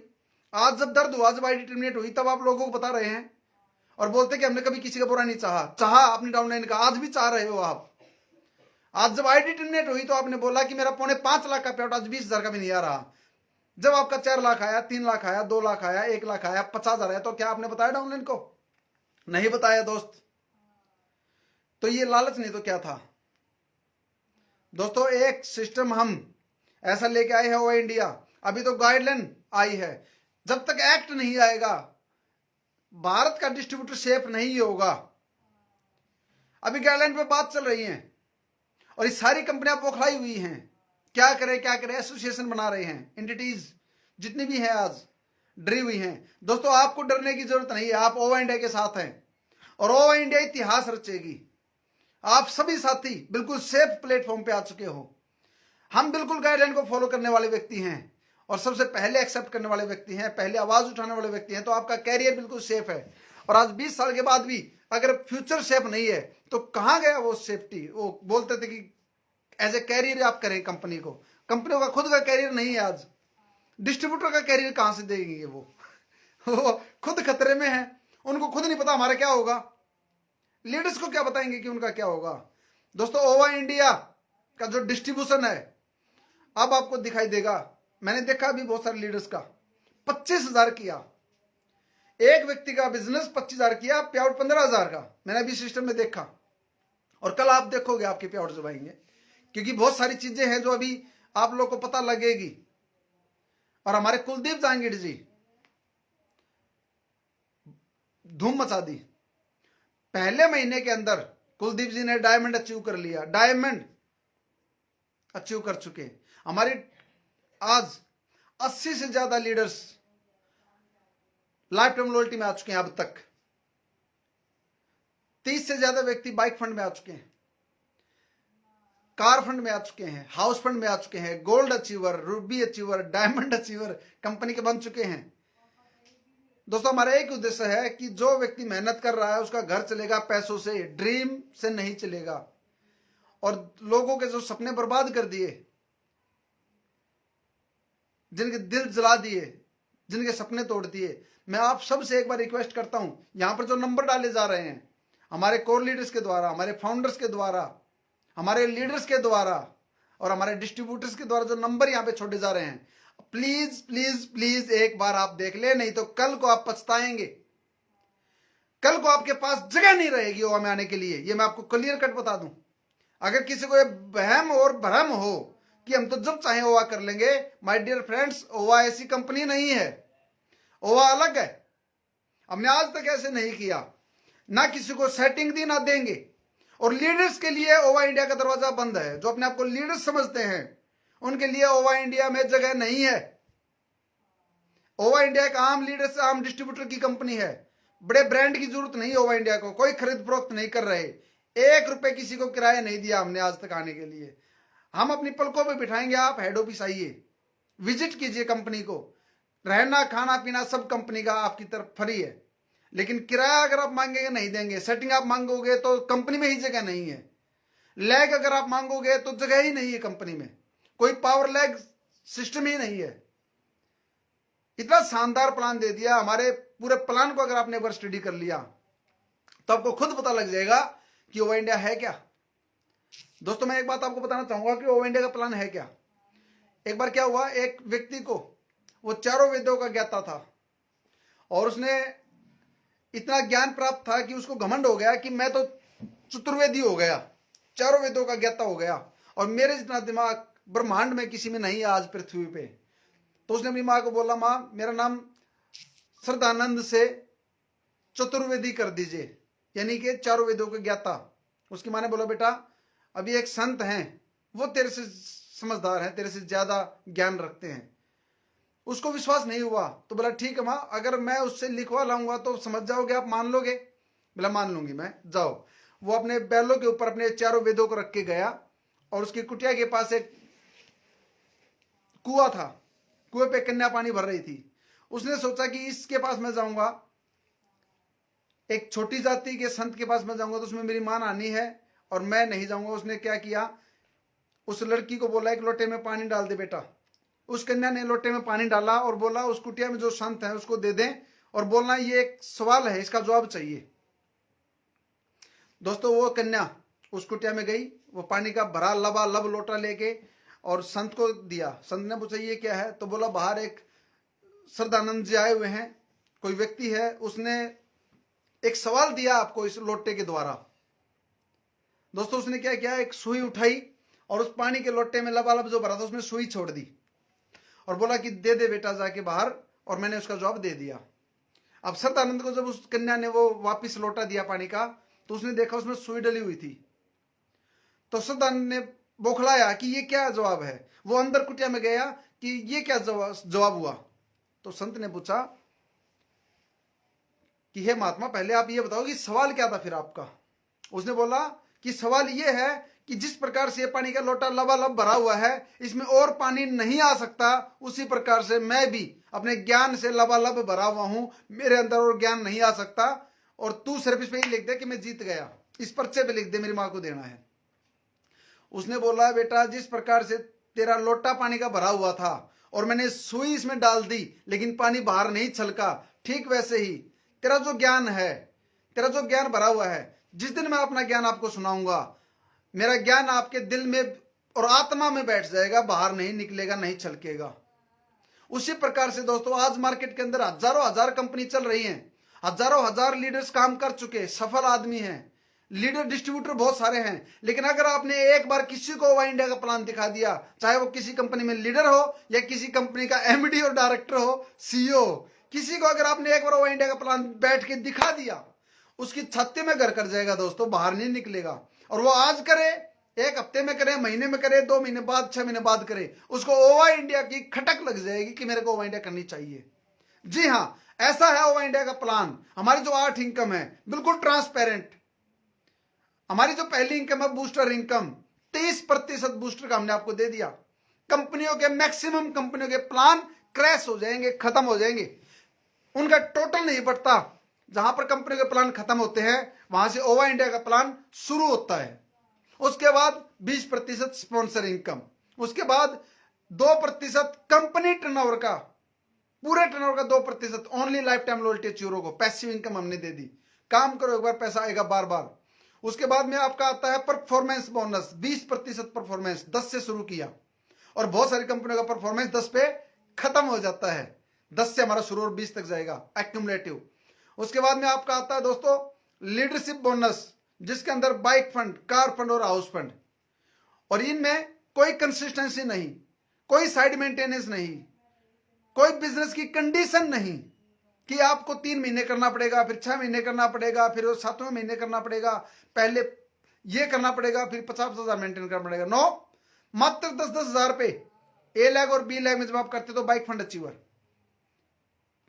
आज जब दर्द हुआ, जब आईडी टर्मिनेट हुई, तब आप लोगों को बता रहे हैं और बोलते कि हमने कभी किसी का बुरा नहीं चाहा अपनी डाउनलाइन का, आज भी चाह रहे हो आप। आज जब आईडी टर्मिनेट हुई तो आपने बोला कि मेरा 5.25 लाख का पे आउट आज 20,000 का भी नहीं आ रहा। जब आपका 4 लाख आया, 3 लाख आया, 2 लाख आया, 1 लाख आया, 50,000 आया, तो क्या आपने बताया डाउनलाइन को? नहीं बताया दोस्त। तो ये लालच नहीं तो क्या था? दोस्तों एक सिस्टम हम ऐसा लेके आए हैं वो इंडिया, अभी तो गाइडलाइन आई है, जब तक एक्ट नहीं आएगा भारत का डिस्ट्रीब्यूटर सेफ नहीं होगा। अभी गाइडलाइन पे बात चल रही है और ये सारी कंपनियां बौखलाई हुई हैं, क्या करें, एसोसिएशन बना रहे हैं, एंटिटीज जितनी भी हैं आज डरी हुई हैं। दोस्तों आपको डरने की जरूरत नहीं है, आप ओवा इंडिया के साथ हैं और ओवा इंडिया इतिहास रचेगी। आप सभी साथी बिल्कुल सेफ प्लेटफॉर्म पे आ चुके हो। हम बिल्कुल गाइडलाइन को फॉलो करने वाले व्यक्ति हैं और सबसे पहले एक्सेप्ट करने वाले व्यक्ति हैं, पहले आवाज उठाने वाले व्यक्ति हैं। तो आपका कैरियर बिल्कुल सेफ है। और आज 20 साल के बाद भी अगर फ्यूचर सेफ नहीं है तो कहां गया वो सेफ्टी? वो बोलते थे कि एज ए कैरियर आप करें कंपनी को, कंपनियों का खुद का कैरियर नहीं है। आज डिस्ट्रीब्यूटर का कैरियर कहां से देंगे वो खुद खतरे में है, उनको खुद नहीं पता हमारा क्या होगा, लीडर्स को क्या बताएंगे कि उनका क्या होगा। दोस्तों ओवा इंडिया का जो डिस्ट्रीब्यूशन है अब आपको दिखाई देगा। मैंने देखा अभी बहुत सारे लीडर्स का 25,000 किया, एक व्यक्ति का बिजनेस 25,000 किया, पे आउट 15,000 का मैंने अभी सिस्टम में देखा। और कल आप देखोगे आपके पे आउट जब आएंगे, क्योंकि बहुत सारी चीजें हैं जो अभी आप लोग को पता लगेगी। और हमारे कुलदीप जांगीड़ जी धूम मचा दी, पहले महीने के अंदर कुलदीप जी ने डायमंड अचीव कर लिया, डायमंड अचीव कर चुके। हमारी आज 80 से ज्यादा लीडर्स लाइफ टाइम लॉयल्टी में आ चुके हैं अब तक। 30 से ज्यादा व्यक्ति बाइक फंड में आ चुके हैं, कार फंड में आ चुके हैं, हाउस फंड में आ चुके हैं, gold achiever, Ruby achiever, diamond achiever company के बन चुके हैं। दोस्तों हमारा एक उद्देश्य है कि जो व्यक्ति मेहनत कर रहा है उसका घर चलेगा पैसों से, ड्रीम से नहीं चलेगा। और लोगों के जो सपने बर्बाद कर दिए, जिनके दिल जला दिए, जिनके सपने तोड़ दिए, मैं आप सबसे एक बार रिक्वेस्ट करता हूं, यहां पर जो नंबर डाले जा रहे हैं हमारे कोर लीडर्स के द्वारा, हमारे फाउंडर्स के द्वारा, हमारे लीडर्स के द्वारा और हमारे डिस्ट्रीब्यूटर्स के द्वारा जो नंबर यहां पे छोड़े जा रहे हैं, प्लीज प्लीज प्लीज एक बार आप देख ले, नहीं तो कल को आप पछताएंगे। कल को आपके पास जगह नहीं रहेगी ओवा में आने के लिए, ये मैं आपको क्लियर कट बता दूं। अगर किसी को बहम और भ्रम हो कि हम तो जब चाहे ओवा कर लेंगे, माय डियर फ्रेंड्स, ओवा ऐसी कंपनी नहीं है, ओवा अलग है। हमने आज तक ऐसे नहीं किया, ना किसी को सेटिंग दी ना देंगे। और लीडर्स के लिए ओवा इंडिया का दरवाजा बंद है। जो अपने आप को लीडर्स समझते हैं उनके लिए ओवा इंडिया में जगह नहीं है। ओवा इंडिया एक आम लीडर्स, आम डिस्ट्रीब्यूटर की कंपनी है। बड़े ब्रांड की जरूरत नहीं है ओवा इंडिया को, कोई खरीद फरोख्त नहीं कर रहे, 1 रुपए किसी को किराया नहीं दिया हमने आज तक आने के लिए। हम अपनी पलकों पे बिठाएंगे, आप हेड ऑफिस आइए, विजिट कीजिए कंपनी को, रहना खाना पीना सब कंपनी का आपकी तरफ फ्री है। लेकिन किराया अगर आप मांगेंगे नहीं देंगे, सेटिंग आप मांगोगे तो कंपनी में ही जगह नहीं है, लैग अगर आप मांगोगे तो जगह ही नहीं है कंपनी में, कोई पावर लैग सिस्टम ही नहीं है। इतना शानदार प्लान दे दिया, हमारे पूरे प्लान को अगर आपने एक बार स्टडी कर लिया तो आपको खुद पता लग जाएगा कि ओवा इंडिया है क्या। दोस्तों मैं एक बात आपको बताना चाहूंगा कि ओवा इंडिया का प्लान है क्या। एक बार क्या हुआ, एक व्यक्ति को वो चारों वेदों का ज्ञाता था और उसने इतना ज्ञान प्राप्त था कि उसको घमंड हो गया कि मैं तो चतुर्वेदी हो गया, चारों वेदों का ज्ञाता हो गया और मेरे जितना दिमाग ब्रह्मांड में किसी में नहीं है आज पृथ्वी पे। तो उसने अपनी माँ को बोला, माँ मेरा नाम श्रद्धानंद से चतुर्वेदी कर दीजिए, यानी कि चारों वेदों के ज्ञाता। उसकी माँ ने बोला, बेटा अभी एक संत हैं, वो तेरे से समझदार हैं, तेरे से ज्यादा ज्ञान रखते हैं। उसको विश्वास नहीं हुआ तो बोला, ठीक है माँ, अगर मैं उससे लिखवा लाऊंगा तो समझ जाओगे, आप मान लोगे? बोला मान लूंगी मैं, जाओ। वो अपने बैलों के ऊपर अपने चारों वेदों को रख के गया और उसकी कुटिया के पास एक कुआं था, कुएं पे कन्या पानी भर रही थी। उसने सोचा कि इसके पास मैं जाऊंगा, एक छोटी जाति के संत के पास मैं जाऊंगा तो उसमें मेरी मान आनी है और मैं नहीं जाऊंगा। उसने क्या किया, उस लड़की को बोला एक लोटे में पानी डाल दे बेटा। उस कन्या ने लोटे में पानी डाला और बोला उस कुटिया में जो संत है उसको दे दें और बोलना ये एक सवाल है, इसका जवाब चाहिए। दोस्तों वो कन्या उस कुटिया में गई, वो पानी का भरा लबालब लोटा लेके और संत को दिया। संत ने पूछा ये क्या है, तो बोला बाहर एक श्रद्धानंद जी आए हुए हैं, कोई व्यक्ति है, उसने एक सवाल दिया आपको इस लोटे के द्वारा। दोस्तों उसने क्या किया, एक सुई उठाई और उस पानी के लोटे में लबालब जो भरा था उसमें सुई छोड़ दी और बोला कि दे दे बेटा जाके बाहर, और मैंने उसका जवाब दे दिया। अब सत्यानंद को जब उस कन्या ने वो वापिस लोटा दिया पानी का तो उसने देखा उसमें सुई डली हुई थी। तो सत्यानंद ने बौखलाया कि ये क्या जवाब है। वो अंदर कुटिया में गया कि ये क्या जवाब हुआ। तो संत ने पूछा कि हे महात्मा पहले आप ये बताओ कि सवाल क्या था फिर आपका। उसने बोला कि सवाल ये है कि जिस प्रकार से ये पानी का लोटा लबालब भरा हुआ है, इसमें और पानी नहीं आ सकता, उसी प्रकार से मैं भी अपने ज्ञान से लबालब भरा हुआ हूं, मेरे अंदर और ज्ञान नहीं आ सकता, और तू सिर्फ इस पे ही लिख दे कि मैं जीत गया, इस पर्चे पे लिख दे, मेरी मां को देना है। उसने बोला बेटा जिस प्रकार से तेरा लोटा पानी का भरा हुआ था और मैंने सुई इसमें डाल दी लेकिन पानी बाहर नहीं छलका, ठीक वैसे ही तेरा जो ज्ञान है, तेरा जो ज्ञान भरा हुआ है, जिस दिन मैं अपना ज्ञान आपको सुनाऊंगा, मेरा ज्ञान आपके दिल में और आत्मा में बैठ जाएगा, बाहर नहीं निकलेगा, नहीं छलकेगा। उसी प्रकार से दोस्तों आज मार्केट के अंदर हजारों हजार कंपनी चल रही हैं, हजारों हजार लीडर्स काम कर चुके, सफल आदमी हैं, लीडर डिस्ट्रीब्यूटर बहुत सारे हैं, लेकिन अगर आपने एक बार किसी को ओवा इंडिया का प्लान दिखा दिया, चाहे वो किसी कंपनी में लीडर हो या किसी कंपनी का एमडी और डायरेक्टर हो, सीईओ, किसी को अगर आपने एक बार ओवा इंडिया का प्लान बैठ के दिखा दिया, उसकी छत्ते में घर कर जाएगा दोस्तों, बाहर नहीं निकलेगा। और वो आज करे, एक हफ्ते में करे, महीने में करे, 2 महीने बाद, 6 महीने बाद करे, उसको ओवा इंडिया की खटक लग जाएगी कि मेरे को ओवा इंडिया करनी चाहिए। जी हाँ, ऐसा है ओवा इंडिया का प्लान। हमारी जो 8 इनकम है बिल्कुल ट्रांसपेरेंट। हमारी जो पहली इनकम है बूस्टर इनकम, 30% बूस्टर का हमने आपको दे दिया। कंपनियों के मैक्सिमम कंपनियों के प्लान क्रैश हो जाएंगे, खत्म हो जाएंगे, उनका टोटल नहीं बढ़ता। जहां पर कंपनी के प्लान खत्म होते हैं वहां से ओवा इंडिया का प्लान शुरू होता है। उसके बाद 20% स्पॉन्सर इनकम, उसके बाद 2% कंपनी टर्नओवर का, पूरे टर्नओवर का 2% ओनली लाइफ टाइम लॉयल्टी चूरों को पैसिव इनकम हमने दे दी। काम करो एक बार, पैसा आएगा बार बार। उसके बाद में आपका आता है परफॉर्मेंस बोनस, 20% परफॉर्मेंस, 10 से शुरू किया और बहुत सारी कंपनियों का परफॉर्मेंस 10 पे खत्म हो जाता है। 10 से हमारा शुरू और 20 तक जाएगा एक्यूमुलेटिव। उसके बाद में आपका आता है दोस्तों लीडरशिप बोनस, जिसके अंदर बाइक फंड, कार फंड और हाउस फंड, और इनमें कोई कंसिस्टेंसी नहीं, कोई साइड मेंटेनेंस नहीं, कोई बिजनेस की कंडीशन नहीं कि आपको 3 महीने करना पड़ेगा, फिर 6 महीने करना पड़ेगा, फिर 7वें महीने करना पड़ेगा, पहले ये करना पड़ेगा, फिर 50,000 मेंटेन करना पड़ेगा। नो, मात्र 10-10 हजार पे ए लैग और बी लैग में जब आप करते तो बाइक फंड अचीवर,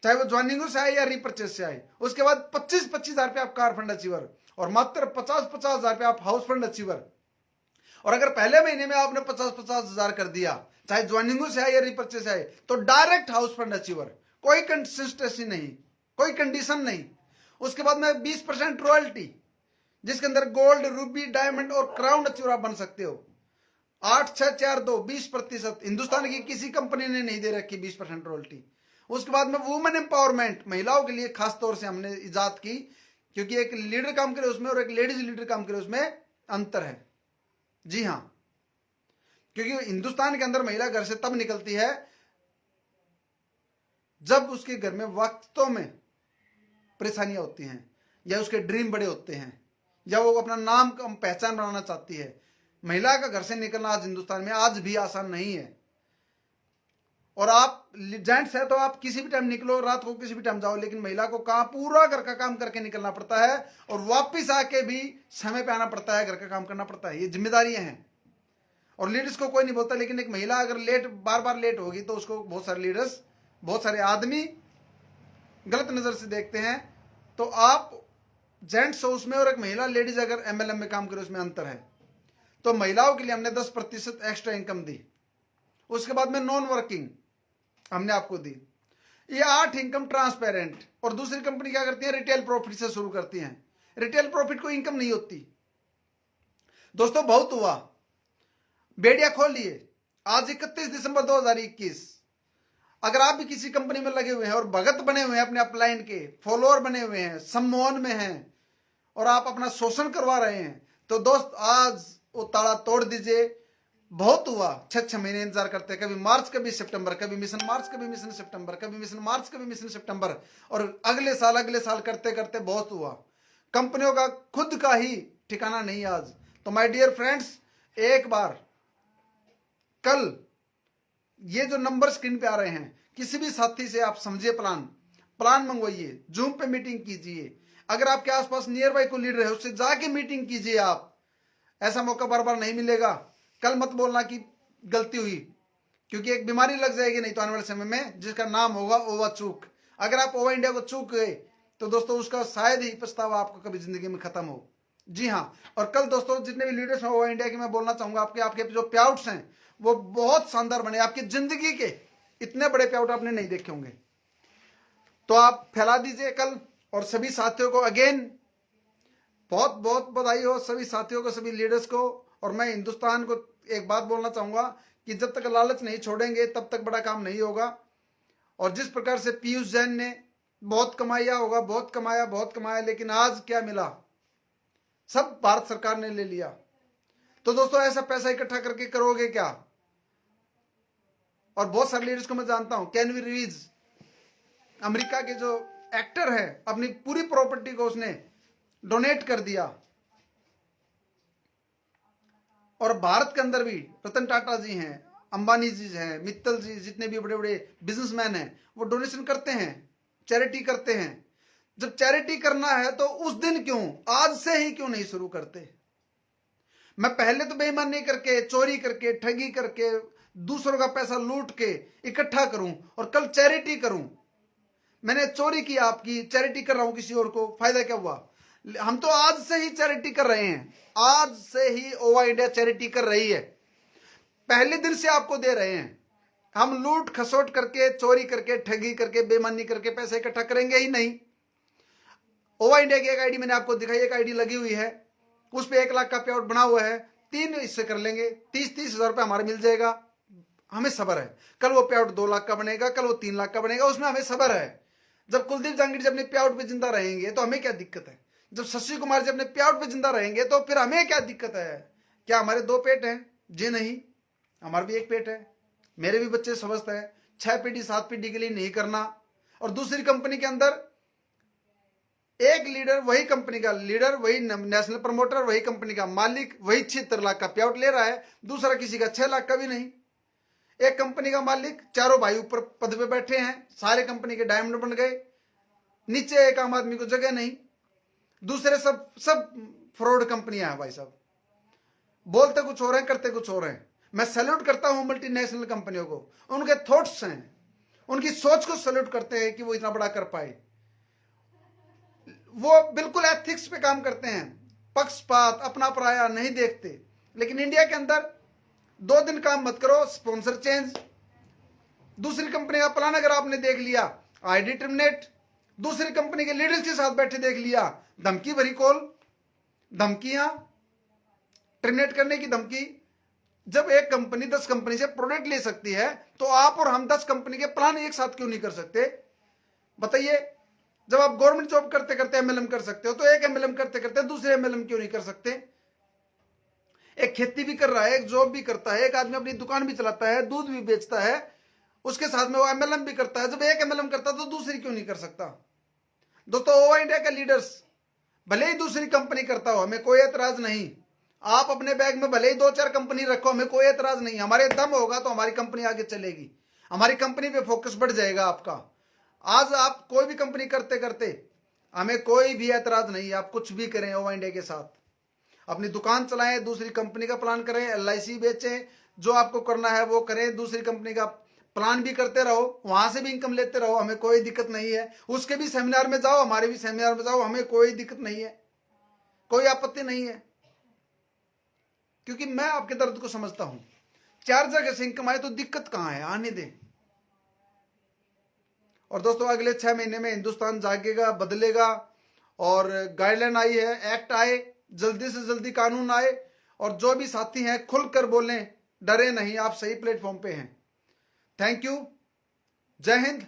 चाहे वो ज्वाइनिंग से आए या रिपर्चेस से आए। उसके बाद 25-25 हजार पे आप कार फंड अचीवर और मात्र 50-50 हजार पे आप हाउस फंड अचीवर। और अगर पहले महीने में आपने 50-50 हजार कर दिया, चाहे ज्वाइनिंग से आए या रिपर्चेस से आए, तो डायरेक्ट हाउस फंड अचीवर, कोई कंसिस्टेंसी नहीं, कोई कंडीशन नहीं। उसके बाद में 20% रॉयल्टी, जिसके अंदर गोल्ड, रूबी, डायमंड और क्राउन अचीवर आप बन सकते हो। 8, 6, 4, 2, 20%। हिंदुस्तान की किसी कंपनी ने नहीं दे रखी 20% रॉयल्टी। उसके बाद में वुमेन एम्पावरमेंट, महिलाओं के लिए खास तौर से हमने इजाद की, क्योंकि एक लीडर काम करे उसमें और एक लेडीज लीडर काम करे उसमें अंतर है। जी हाँ, क्योंकि हिंदुस्तान के अंदर महिला घर से तब निकलती है जब उसके घर में वास्तव में परेशानियां होती हैं, या उसके ड्रीम बड़े होते हैं, या वो अपना नाम पहचान बनाना चाहती है। महिला का घर से निकलना आज हिंदुस्तान में आज भी आसान नहीं है। और आप जेंट्स है तो आप किसी भी टाइम निकलो, रात को किसी भी टाइम जाओ, लेकिन महिला को कहाँ पूरा घर का काम करके निकलना पड़ता है और वापिस आके भी समय पे आना पड़ता है, घर का काम करना पड़ता है। ये जिम्मेदारियां हैं और लीडर्स को कोई नहीं बोलता, लेकिन एक महिला अगर बार बार लेट होगी तो उसको बहुत सारे लीडर्स, बहुत सारे आदमी गलत नजर से देखते हैं। तो आप जेंट्स हो उसमें और एक महिला लेडीज अगर एमएलएम में काम करे उसमें अंतर है। तो महिलाओं के लिए हमने 10% एक्स्ट्रा इनकम दी। उसके बाद में नॉन वर्किंग हमने आपको दी। ये 8 इनकम ट्रांसपेरेंट। और दूसरी कंपनी क्या करती है, रिटेल प्रॉफिट से शुरू करती हैं। रिटेल प्रॉफिट को इनकम नहीं होती। दोस्तों बहुत हुआ, बेड़िया खोल लिए। आज 31 दिसंबर 2021। अगर आप भी किसी कंपनी में लगे हुए हैं और भगत बने हुए हैं, अपने अपलाइन के फॉलोअर बने हुए हैं, सम्मोहन में हैं और आप अपना शोषण करवा रहे हैं, तो दोस्त आज वो ताला तोड़ दीजिए। बहुत हुआ, 6 महीने इंतजार करते, कभी मार्च कभी सितंबर, कभी मिशन मार्च कभी मिशन सितंबर, कभी मिशन मार्च कभी मिशन सितंबर, और अगले साल करते करते बहुत हुआ। कंपनियों का खुद का ही ठिकाना नहीं आज। तो माय डियर फ्रेंड्स, एक बार कल ये जो नंबर स्क्रीन पे आ रहे हैं, किसी भी साथी से आप समझिए, प्लान मंगवाइए, जूम पे मीटिंग कीजिए। अगर आपके आसपास नियर बाय कोई लीडर है उससे जाके मीटिंग कीजिए। आप ऐसा मौका बार बार नहीं मिलेगा। कल मत बोलना कि गलती हुई, क्योंकि एक बीमारी लग जाएगी नहीं तो आने वाले समय में, जिसका नाम होगा ओवा चूक। अगर आप ओवा इंडिया को चूक गए तो दोस्तों उसका शायद ही पछतावा आपको कभी जिंदगी में खत्म हो। जी हाँ, और कल दोस्तों जितने भी लीडर्स हैं ओवा इंडिया के, मैं बोलना चाहूंगा आपके जो पे आउट्स हैं वो बहुत शानदार बने। आपकी जिंदगी के इतने बड़े पे आउट आपने नहीं देखे होंगे। तो आप फैला दीजिए कल। और सभी साथियों को अगेन बहुत बहुत बधाई हो, सभी साथियों को, सभी लीडर्स को। और मैं हिंदुस्तान को एक बात बोलना चाहूंगा कि जब तक लालच नहीं छोड़ेंगे तब तक बड़ा काम नहीं होगा। और जिस प्रकार से पीयूष जैन ने बहुत कमाया होगा, बहुत कमाया, लेकिन आज क्या मिला, सब भारत सरकार ने ले लिया। तो दोस्तों ऐसा पैसा इकट्ठा करके करोगे क्या? और बहुत सारे लीडर्स को मैं जानता हूं, केनवी रिवीज अमेरिका के जो एक्टर है, अपनी पूरी प्रॉपर्टी को उसने डोनेट कर दिया। और भारत के अंदर भी रतन टाटा जी हैं, अंबानी जी हैं, मित्तल जी, जितने भी बड़े बड़े बिजनेसमैन हैं वो डोनेशन करते हैं, चैरिटी करते हैं। जब चैरिटी करना है तो उस दिन क्यों, आज से ही क्यों नहीं शुरू करते? मैं पहले तो बेईमानी करके, चोरी करके, ठगी करके, दूसरों का पैसा लूट के इकट्ठा करूं और कल चैरिटी करूं। मैंने चोरी की, आपकी चैरिटी कर रहा हूं किसी और को, फायदा क्या हुआ? हम तो आज से ही चैरिटी कर रहे हैं। आज से ही ओवा इंडिया चैरिटी कर रही है, पहले दिन से आपको दे रहे हैं। हम लूट खसोट करके, चोरी करके, ठगी करके, बेईमानी करके पैसे इकट्ठा करेंगे ही नहीं। ओवा इंडिया की एक आईडी मैंने आपको दिखाई, एक आईडी लगी हुई है, उस पर 1 लाख का पे आउट बना हुआ है। 3 हिस्से कर लेंगे, 30-30 हजार रुपये हमारा मिल जाएगा। हमें सब्र है, कल वो पे आउट 2 लाख का बनेगा, कल वो 3 लाख का बनेगा, उसमें हमें सब्र है। जब कुलदीप जहांगीर जी अपने पे आउट पे जिंदा रहेंगे तो हमें क्या दिक्कत है? जब शशि कुमार जी अपने पे आउट पे जिंदा रहेंगे तो फिर हमें क्या दिक्कत है? क्या हमारे 2 पेट हैं? जी नहीं, हमारा भी 1 पेट है। मेरे भी बच्चे स्वस्थ है। 6 पीढ़ी 7 पीढ़ी के लिए नहीं करना। और दूसरी कंपनी के अंदर एक लीडर, वही कंपनी का लीडर, वही नेशनल प्रमोटर, वही कंपनी का मालिक, वही 76 लाख का पे आउट ले रहा है, दूसरा किसी का 6 लाख का भी नहीं। एक कंपनी का मालिक, चारों भाई ऊपर पद पे बैठे हैं, सारे कंपनी के डायमंड बन गए, नीचे एक आम आदमी को जगह नहीं। दूसरे सब फ्रॉड कंपनियां हैं भाई साहब, बोलते कुछ और हैं, करते कुछ और हैं। मैं सैल्यूट करता हूं मल्टीनेशनल कंपनियों को, उनके थॉट्स हैं, उनकी सोच को सैल्यूट करते हैं कि वो इतना बड़ा कर पाए। वो बिल्कुल एथिक्स पे काम करते हैं, पक्षपात, अपना पराया नहीं देखते। लेकिन इंडिया के अंदर 2 दिन काम मत करो, स्पॉन्सर चेंज, दूसरी कंपनी का प्लान अगर आपने देख लिया, आईडी टर्मिनेट, दूसरी कंपनी के लीडर्स के साथ बैठे देख लिया, धमकी भरी कॉल, धमकियां, टर्मिनेट करने की धमकी, जब एक कंपनी 10 कंपनी से प्रोडक्ट ले सकती है तो आप और हम 10 कंपनी के प्लान एक साथ क्यों नहीं कर सकते? बताइए। जब आप गवर्नमेंट जॉब करते करते एमएलएम कर सकते हो तो एक एमएलएम करते करते दूसरे एमएलएम क्यों नहीं कर सकते? एक खेती भी कर रहा है, एक जॉब भी करता है, एक आदमी अपनी दुकान भी चलाता है, दूध भी बेचता है, उसके साथ में वो एमएलएम भी करता है। जब एक एमएलएम करता है तो दूसरी क्यों नहीं कर सकता? दोस्तों, ओवा इंडिया का लीडर्स भले ही दूसरी कंपनी करता हो, हमें कोई एतराज नहीं। आप अपने बैग में भले ही 2-4 कंपनी रखो, हमें कोई एतराज नहीं। हमारे दम होगा तो हमारी कंपनी आगे चलेगी, हमारी कंपनी पे फोकस बढ़ जाएगा आपका। आज आप कोई भी कंपनी करते करते हमें कोई भी एतराज नहीं। आप कुछ भी करें ओवा इंडिया के साथ, अपनी दुकान चलाएं, दूसरी कंपनी का प्लान करें, एलआईसी बेचें, जो आपको करना है वो करें, दूसरी कंपनी का प्लान भी करते रहो, वहां से भी इनकम लेते रहो, हमें कोई दिक्कत नहीं है। उसके भी सेमिनार में जाओ, हमारे भी सेमिनार में जाओ, हमें कोई दिक्कत नहीं है, कोई आपत्ति नहीं है, क्योंकि मैं आपके दर्द को समझता हूं। 4 जगह से इनकम आए तो दिक्कत कहां है, आने दें। और दोस्तों, अगले 6 महीने में हिंदुस्तान जागेगा, बदलेगा, और गाइडलाइन आई है, एक्ट आए, जल्दी से जल्दी कानून आए, और जो भी साथी हैं खुलकर बोलें, डरे नहीं, आप सही प्लेटफॉर्म पे हैं। थैंक यू, जय हिंद,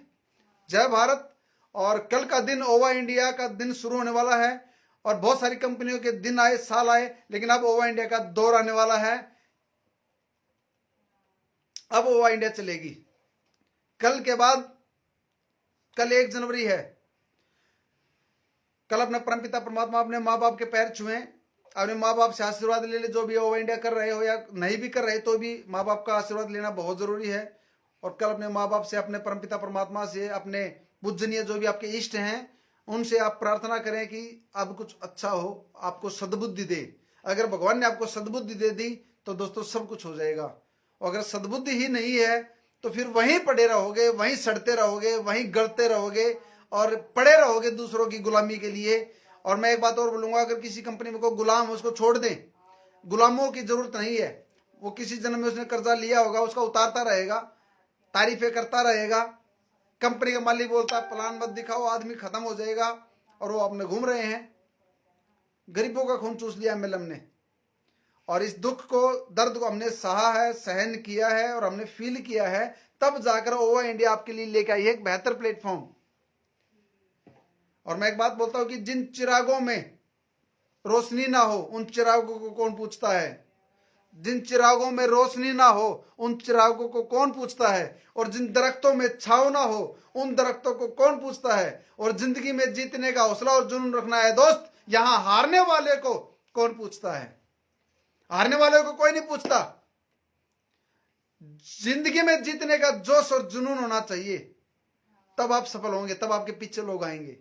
जय भारत। और कल का दिन ओवा इंडिया का दिन शुरू होने वाला है, और बहुत सारी कंपनियों के दिन आए, साल आए, लेकिन अब ओवा इंडिया का दौर आने वाला है। अब ओवा इंडिया चलेगी। कल के बाद, कल 1 जनवरी है, कल अपने परमपिता परमात्मा अपने माँ बाप के पैर छुए, अपने माँ बाप से आशीर्वाद ले ले। जो भी ओवा इंडिया कर रहे हो या नहीं भी कर रहे तो भी माँ बाप का आशीर्वाद लेना बहुत जरूरी है। और कल अपने माँ बाप से, अपने परमपिता परमात्मा से, अपने पूजनीय जो भी आपके इष्ट हैं, उनसे आप प्रार्थना करें कि अब कुछ अच्छा हो, आपको सद्बुद्धि दे। अगर भगवान ने आपको सद्बुद्धि दे दी तो दोस्तों सब कुछ हो जाएगा। और अगर सद्बुद्धि ही नहीं है तो फिर वहीं पड़े रहोगे, वहीं सड़ते रहोगे, वहीं गलते रहोगे, और पड़े रहोगे दूसरों की गुलामी के लिए। और मैं एक बात और बोलूंगा, अगर किसी कंपनी में कोई गुलाम है उसको छोड़ दें। गुलामों की जरूरत नहीं है। वो किसी जन्म में उसने कर्जा लिया होगा, उसका उतारता रहेगा, तारीफें करता रहेगा। कंपनी का मालिक बोलता है प्लान मत दिखाओ, आदमी खत्म हो जाएगा, और वो अपने घूम रहे हैं। गरीबों का खून चूस लिया एमएलएम ने, और इस दुख को, दर्द को हमने सहा है, सहन किया है, और हमने फील किया है। तब जाकर ओवा इंडिया आपके लिए लेकर आई है एक बेहतर प्लेटफॉर्म। और मैं एक बात बोलता हूं कि जिन चिरागों में रोशनी ना हो उन चिरागों को कौन पूछता है? जिन चिरागों में रोशनी ना हो उन चिरागों को कौन पूछता है? और जिन दरख्तों में छांव ना हो उन दरख्तों को कौन पूछता है? और जिंदगी में जीतने का हौसला और जुनून रखना है दोस्त, यहां हारने वाले को कौन पूछता है? हारने वाले को कोई नहीं पूछता। जिंदगी में जीतने का जोश और जुनून होना चाहिए, तब आप सफल होंगे, तब आपके पीछे लोग आएंगे।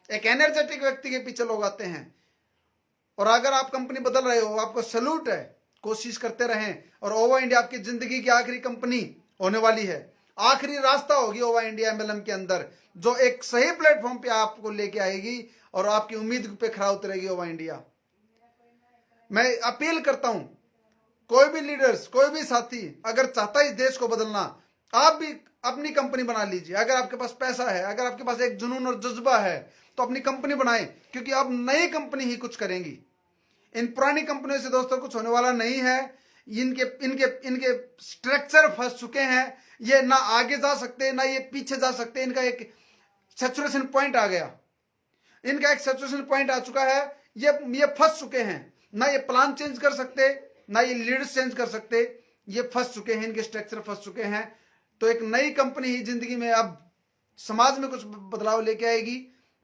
एक एनर्जेटिक व्यक्ति के पीछे लोग आते हैं। और अगर आप कंपनी बदल रहे हो, आपको सैल्यूट है, कोशिश करते रहें। और ओवा इंडिया आपकी जिंदगी की आखिरी कंपनी होने वाली है, आखिरी रास्ता होगी ओवा इंडिया एमएलएम के अंदर, जो एक सही प्लेटफॉर्म पे आपको लेके आएगी और आपकी उम्मीद पे खरा उतरेगी ओवा इंडिया। मैं अपील करता हूं, कोई भी लीडर्स, कोई भी साथी अगर चाहता है इस देश को बदलना, आप भी अपनी कंपनी बना लीजिए। अगर आपके पास पैसा है, अगर आपके पास एक जुनून और जज्बा है, तो अपनी कंपनी बनाएं, क्योंकि अब नई कंपनी ही कुछ करेंगी। इन पुरानी कंपनियों से दोस्तों कुछ होने वाला नहीं है। इनके इनके इनके स्ट्रक्चर फंस चुके हैं। ये ना आगे जा सकते, ना ये पीछे जा सकते। इनका एक सैचुरेशन पॉइंट आ गया, इनका एक सैचुरेशन पॉइंट आ चुका है। ये फंस चुके हैं, ना ये प्लान चेंज कर सकते, ना ये लीडर्स चेंज कर सकते। ये फंस चुके हैं, इनके स्ट्रक्चर फंस चुके हैं। तो एक नई कंपनी ही जिंदगी में अब समाज में कुछ बदलाव लेके आएगी,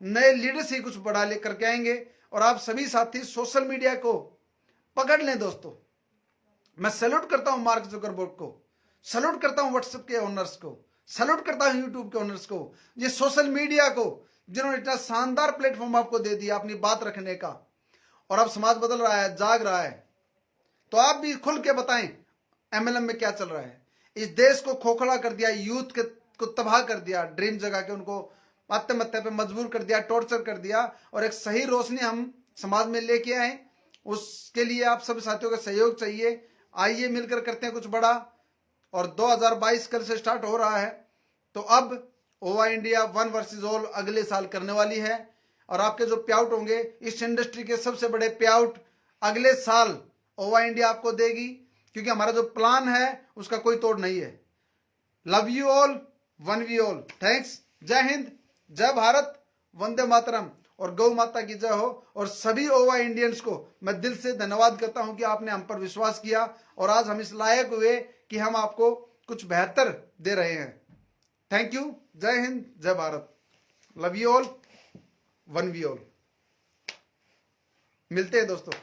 नए लीडर्स ही कुछ बड़ा लेकर के आएंगे। और आप सभी साथी सोशल मीडिया को पकड़ लें दोस्तों। मैं सैल्यूट करता हूं मार्क जुकरबर्ग को, सैल्यूट करता हूं व्हाट्सएप के ओनर्स को, सैल्यूट करता हूं यूट्यूब के ओनर्स को, ये सोशल मीडिया को, जिन्होंने इतना शानदार प्लेटफॉर्म आपको दे दिया अपनी बात रखने का। और अब समाज बदल रहा है, जाग रहा है, तो आप भी खुल के बताएं एमएलएम में क्या चल रहा है। इस देश को खोखला कर दिया, यूथ को तबाह कर दिया, ड्रीम जगा के उनको आत्महत्या पे मजबूर कर दिया, टॉर्चर कर दिया। और एक सही रोशनी हम समाज में लेके आए, उसके लिए आप सब साथियों का सहयोग चाहिए। आइए मिलकर करते हैं कुछ बड़ा। और 2022 कल से स्टार्ट हो रहा है, तो अब ओवा इंडिया 1 वर्सेस ऑल अगले साल करने वाली है। और आपके जो पे आउट होंगे, इस इंडस्ट्री के सबसे बड़े पे आउट अगले साल ओवा इंडिया आपको देगी। क्योंकि हमारा जो प्लान है उसका कोई तोड़ नहीं है। Love you all, one we all. Thanks. जय हिंद, जय भारत, वंदे मातरम और गौ माता की जय हो। और सभी ओवा इंडियंस को मैं दिल से धन्यवाद करता हूं कि आपने हम पर विश्वास किया और आज हम इस लायक हुए कि हम आपको कुछ बेहतर दे रहे हैं। Thank you. जय हिंद, जय Bharat. Love you all, one we all. मिलते हैं दोस्तों।